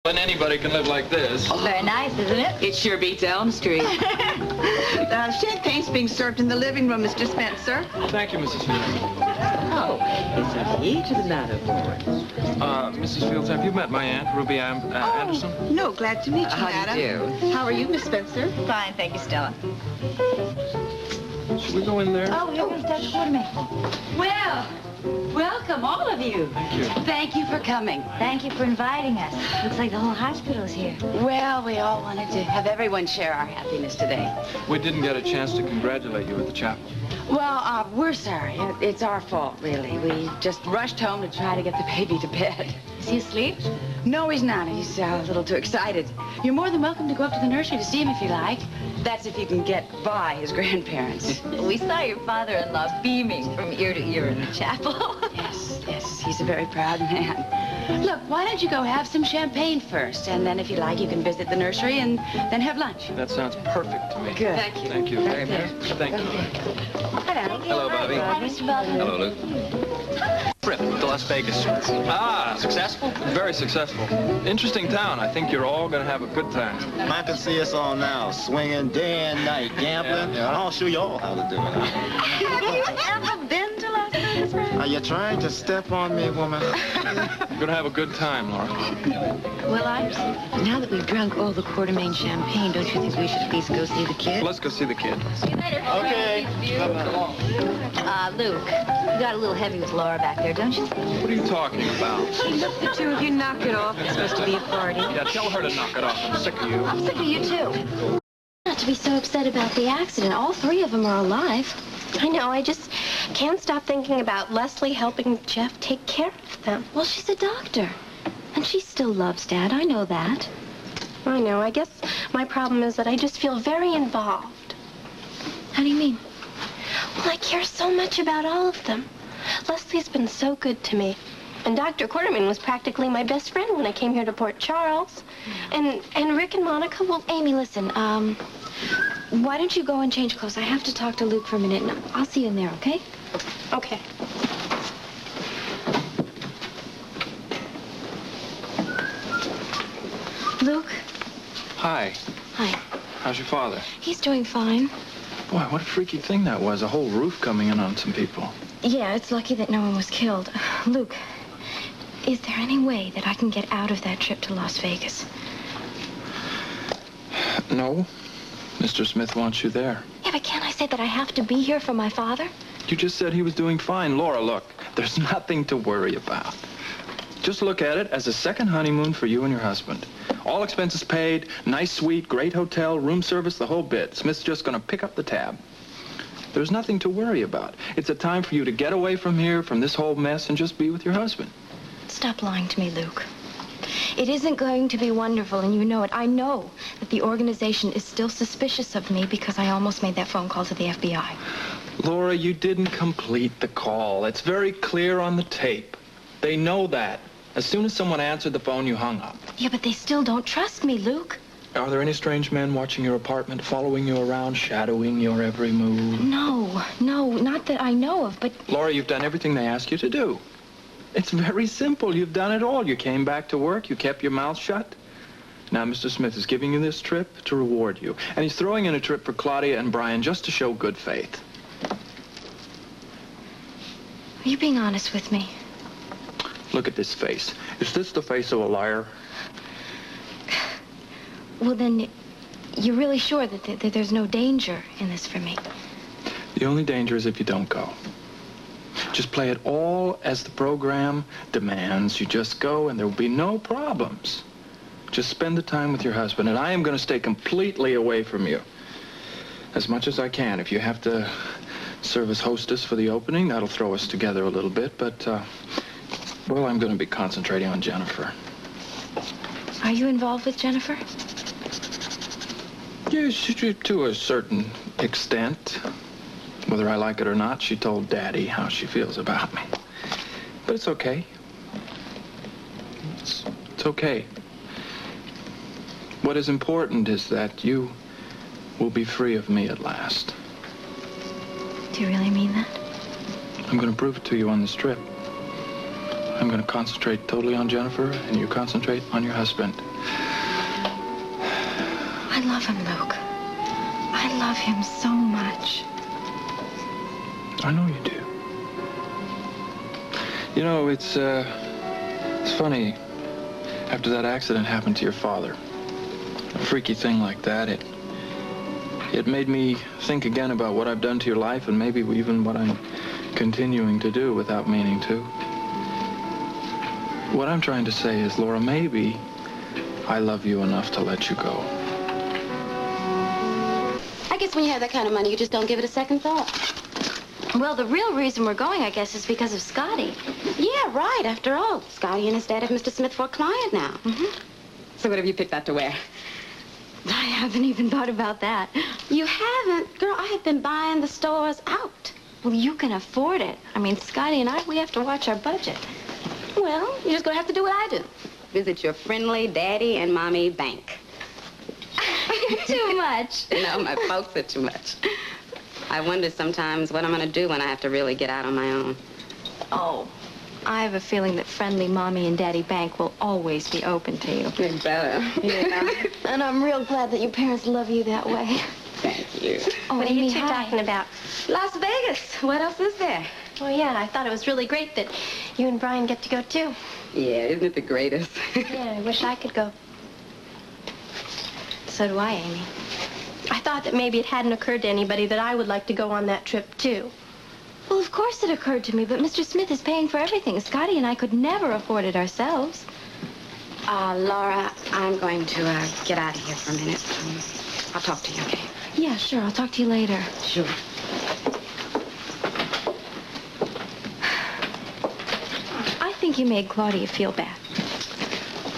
And anybody can live like this. Oh, very nice, isn't it? It sure beats Elm Street. Champagne's being served in the living room, Mr. Spencer. Thank you, Mrs. Fields. Oh, is there heat to the matter, boy? Mrs. Fields, have you met my aunt, Ruby Anderson? No, glad to meet you, How madam. do you do? How are you, Miss Spencer? Fine, thank you, Stella. Should we go in there? Oh, you're going to start the quartermain. Well, welcome, all of you. Thank you. Thank you for coming. Thank you for inviting us. Looks like the whole hospital's here. Well, we all wanted to have everyone share our happiness today. We didn't get a chance to congratulate you at the chapel. Well, we're sorry. It's our fault, really. We just rushed home to try to get the baby to bed. Is he asleep? No, he's not. He's a little too excited. You're more than welcome to go up to the nursery to see him if you like. That's if you can get by his grandparents. We saw your father-in-law beaming from ear to ear in the chapel. Yes, he's a very proud man. Look, why don't you go have some champagne first, and then if you like, you can visit the nursery and then have lunch. That sounds perfect to me. Good. Thank you. Thank you. Right there. Thank you. Hello. Hello, Bobby. Hi, Mr. Belden. Hello, Luke. Trip to Las Vegas. Ah, Successful? very successful. Interesting town. I think you're all going to have a good time. I can see us all now, swinging day and night, gambling. Yeah. I'll show you all how to do it. Have you ever been to Las Vegas, Fred? Are you trying to step on me, woman? You're going to have a good time, Laura. Well, now that we've drunk all the Quartermain champagne, don't you think we should at least go see the kid? Let's go see the kid. See you later. Okay. Luke, you got a little heavy with Laura back there, don't you? What are you talking about? Look, the two of you knock it off. It's supposed to be a party. Yeah, tell her to knock it off. I'm sick of you. I'm sick of you, too. Not to be so upset about the accident. All three of them are alive. I know, I just can't stop thinking about Leslie helping Jeff take care of them. Well, she's a doctor. And she still loves Dad. I know that. I know. I guess my problem is that I just feel very involved. How do you mean? Well, I care so much about all of them. Leslie's been so good to me. And Dr. Quartermain was practically my best friend when I came here to Port Charles. And Rick and Monica, well, Amy, listen, why don't you go and change clothes? I have to talk to Luke for a minute, and I'll see you in there, okay? Okay. Luke? Hi. Hi. How's your father? He's doing fine. Boy, what a freaky thing that was. A whole roof coming in on some people. Yeah, it's lucky that no one was killed. Luke, is there any way that I can get out of that trip to Las Vegas? No. Mr. Smith wants you there. Yeah, but can't I say that I have to be here for my father? You just said he was doing fine. Laura, look, there's nothing to worry about. Just look at it as a second honeymoon for you and your husband. All expenses paid, nice suite, great hotel, room service, the whole bit. Smith's just going to pick up the tab. There's nothing to worry about. It's a time for you to get away from here, from this whole mess, and just be with your husband. Stop lying to me, Luke. It isn't going to be wonderful, and you know it. I know that the organization is still suspicious of me because I almost made that phone call to the FBI. Laura, you didn't complete the call. It's very clear on the tape. They know that. As soon as someone answered the phone, you hung up. Yeah, but they still don't trust me, Luke. Are there any strange men watching your apartment, following you around, shadowing your every move? No, not that I know of, but... Laura, you've done everything they asked you to do. It's very simple. You've done it all. You came back to work. You kept your mouth shut. Now, Mr. Smith is giving you this trip to reward you. And he's throwing in a trip for Claudia and Brian just to show good faith. Are you being honest with me? Look at this face. Is this the face of a liar? Well, then, you're really sure that there's no danger in this for me? The only danger is if you don't go. Just play it all as the program demands. You just go and there will be no problems. Just spend the time with your husband, and I am going to stay completely away from you. As much as I can. If you have to serve as hostess for the opening, that'll throw us together a little bit, but, well, I'm going to be concentrating on Jennifer. Are you involved with Jennifer? Yes, to a certain extent. Whether I like it or not, she told Daddy how she feels about me. But it's okay. It's okay. What is important is that you will be free of me at last. Do you really mean that? I'm going to prove it to you on this trip. I'm going to concentrate totally on Jennifer, and you concentrate on your husband. I love him, Luke. I love him so much. I know you do. You know, it's funny. After that accident happened to your father, a freaky thing like that, it made me think again about what I've done to your life and maybe even what I'm continuing to do without meaning to. What I'm trying to say is, Laura, maybe I love you enough to let you go. I guess when you have that kind of money, you just don't give it a second thought. Well, the real reason we're going, I guess, is because of Scotty. Yeah, right. After all, Scotty and his dad have Mr. Smith for a client now. Mm-hmm. So what have you picked out to wear? I haven't even thought about that. You haven't? Girl, I have been buying the stores out. Well, you can afford it. I mean, Scotty and I, we have to watch our budget. Well, you're just gonna have to do what I do. Visit your friendly daddy and mommy bank. Too much. No, my folks are too much. I wonder sometimes what I'm gonna do when I have to really get out on my own. Oh, I have a feeling that friendly Mommy and Daddy Bank will always be open to you. You better. Yeah. And I'm real glad that your parents love you that way. Thank you. Oh, What are Amy, you two hi. talking about? Las Vegas. What else is there? Oh, yeah, I thought it was really great that you and Brian get to go, too. Yeah, isn't it the greatest? Yeah, I wish I could go. So do I, Amy. I thought that maybe it hadn't occurred to anybody that I would like to go on that trip, too. Well, of course it occurred to me, but Mr. Smith is paying for everything. Scotty and I could never afford it ourselves. Laura, I'm going to get out of here for a minute. I'll talk to you, okay? Yeah, sure. I'll talk to you later. Sure. I think you made Claudia feel bad.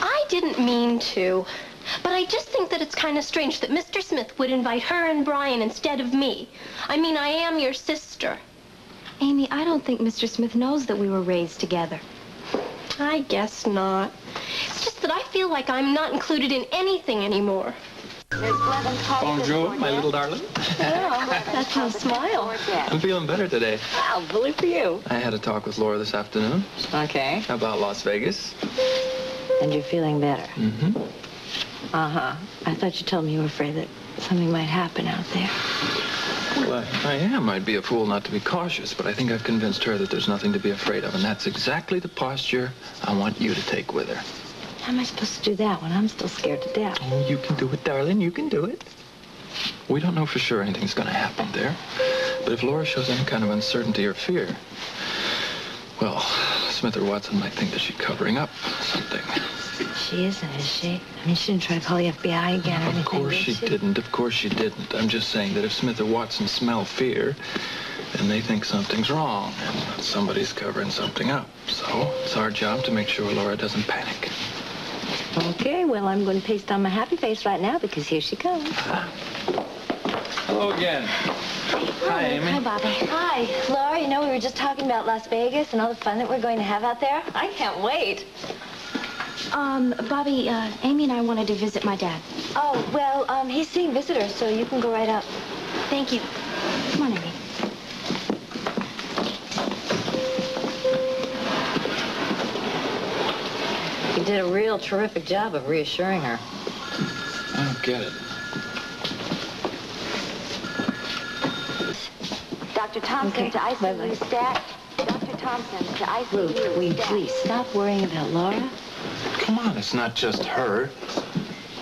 I didn't mean to, but I just think that it's kind of strange that Mr. Smith would invite her and Brian instead of me. I mean, I am your sister. Amy, I don't think Mr. Smith knows that we were raised together. I guess not. It's just that I feel like I'm not included in anything anymore. Bonjour, my little darling. Well, that's no smile. I'm feeling better today. Wow, bully for you. I had a talk with Laura this afternoon Okay. about Las Vegas. And you're feeling better? Mm-hmm. Uh-huh. I thought you told me you were afraid that something might happen out there. Well, I am. I'd be a fool not to be cautious, but I think I've convinced her that there's nothing to be afraid of, and that's exactly the posture I want you to take with her. How am I supposed to do that when I'm still scared to death? Oh, you can do it, darling. You can do it. We don't know for sure anything's going to happen there, but if Laura shows any kind of uncertainty or fear, well, Smith or Watson might think that she's covering up something. She isn't, is she? I mean, she didn't try to call the FBI again or anything, Of course she didn't. Of course she didn't. I'm just saying that if Smith or Watson smell fear, then they think something's wrong and somebody's covering something up. So it's our job to make sure Laura doesn't panic. Okay, well, I'm going to paste on my happy face right now because here she comes. Hello again. Hi, Amy. Hi, Bobby. Hi. Laura, you know, we were just talking about Las Vegas and all the fun that we're going to have out there. I can't wait. Bobby, Amy and I wanted to visit my dad. Oh, well, he's seeing visitors, so you can go right up. Thank you. Come on, Amy. You did a real terrific job of reassuring her. I don't get it. Dr. Thompson to ICU stat. Dr. Thompson to ICU Luke, will you please stop worrying about Laura? Come on, it's not just her.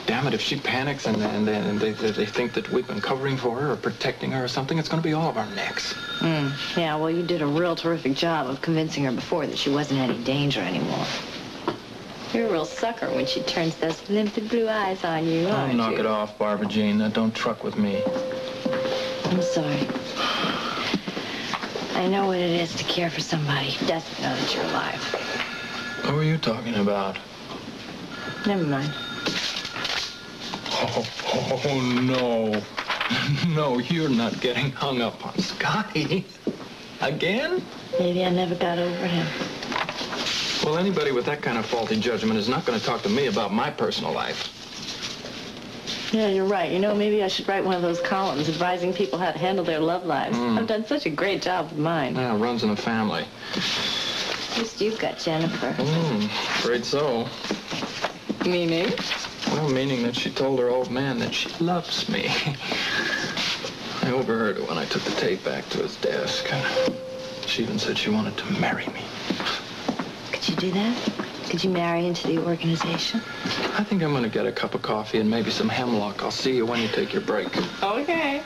Damn it, if she panics and they think that we've been covering for her or protecting her or something, it's going to be all of our necks. Yeah, well, you did a real terrific job of convincing her before that she wasn't any danger anymore. You're a real sucker when she turns those limpid blue eyes on you, Oh, aren't knock you? it off, Barbara Jean. Now, don't truck with me. I'm sorry. I know what it is to care for somebody who doesn't know that you're alive. What were you talking about? Never mind. Oh, no. No, you're not getting hung up on Scotty. Again? Maybe I never got over him. Well, anybody with that kind of faulty judgment is not going to talk to me about my personal life. Yeah, you're right. You know, maybe I should write one of those columns advising people how to handle their love lives. I've done such a great job with mine. Yeah, runs in the family. least you've got Jennifer. Afraid so. Meaning? Well, meaning that she told her old man that she loves me. I overheard it when I took the tape back to his desk. She even said she wanted to marry me. Could you do that? Could you marry into the organization? I think I'm going to get a cup of coffee and maybe some hemlock. I'll see you when you take your break. Okay.